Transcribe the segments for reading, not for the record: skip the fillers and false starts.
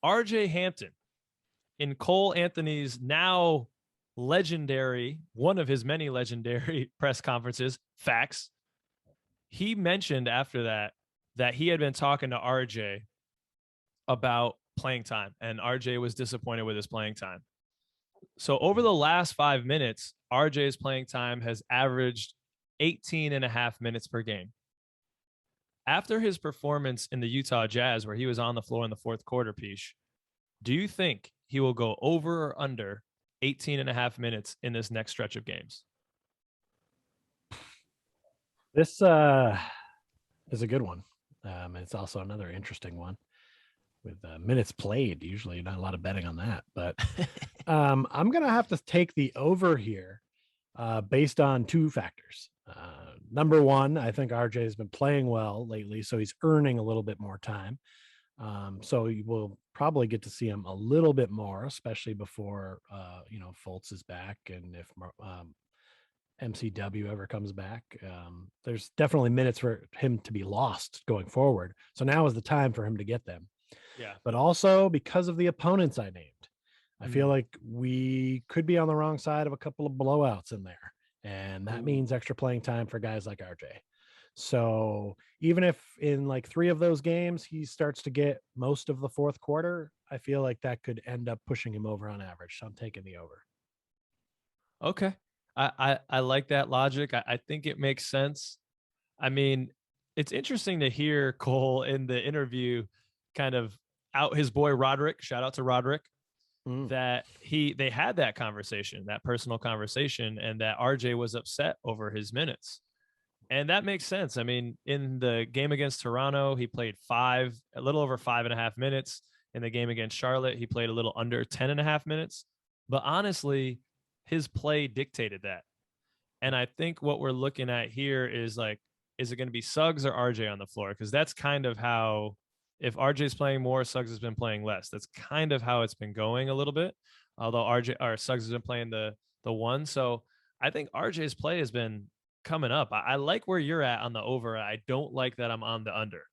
RJ Hampton, in Cole Anthony's now legendary, one of his many legendary press conferences, facts, he mentioned after that he had been talking to RJ about playing time, and RJ was disappointed with his playing time. So over the last 5 minutes, RJ's playing time has averaged 18 and a half minutes per game. After his performance in the Utah Jazz, where he was on the floor in the fourth quarter, Piche, do you think he will go over or under 18 and a half minutes in this next stretch of games? This is a good one. It's also another interesting one with minutes played. Usually not a lot of betting on that, but I'm going to have to take the over here based on two factors. Number one, I think RJ has been playing well lately, so he's earning a little bit more time. So you will probably get to see him a little bit more, especially before, Fultz is back. And if MCW ever comes back, there's definitely minutes for him to be lost going forward. So now is the time for him to get them. Yeah. But also because of the opponents I named, I feel like we could be on the wrong side of a couple of blowouts in there. And that means extra playing time for guys like RJ. So even if in like 3 of those games, he starts to get most of the fourth quarter, I feel like that could end up pushing him over on average. So I'm taking the over. Okay. I like that logic. I think it makes sense. I mean, it's interesting to hear Cole in the interview kind of out his boy Roderick. Shout out to Roderick. That they had that conversation, that personal conversation, and that RJ was upset over his minutes. And that makes sense. I mean, in the game against Toronto, he played a little over 5.5 minutes. In the game against Charlotte, he played a little under 10.5 minutes. But honestly, his play dictated that. And I think what we're looking at here is like, is it going to be Suggs or RJ on the floor? Because that's kind of how, if RJ's playing more, Suggs has been playing less. That's kind of how it's been going a little bit. Although Suggs has been playing the one. So I think RJ's play has been coming up. I like where you're at on the over. I don't like that I'm on the under.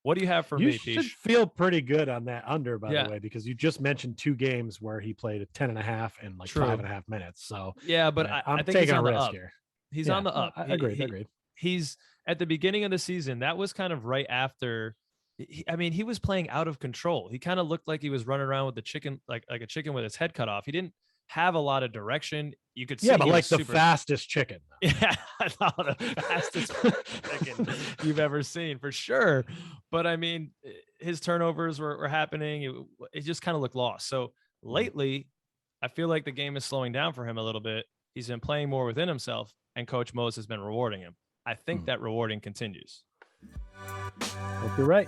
What do you have for me, Piche? You should feel pretty good on that under, by the way, because you just mentioned 2 games where he played at 10.5 and like 5.5 minutes. So yeah, but I'm I think taking a risk up here. He's on the up. Agreed. He's at the beginning of the season. That was kind of right after. He was playing out of control. He kind of looked like he was running around with the chicken, like a chicken with his head cut off. He didn't have a lot of direction. You could see, but like the fastest chicken. Yeah, I thought the fastest chicken you've ever seen for sure. But I mean, his turnovers were happening. It just kind of looked lost. So lately, I feel like the game is slowing down for him a little bit. He's been playing more within himself, and Coach Mose has been rewarding him. I think that rewarding continues. Hope you're right.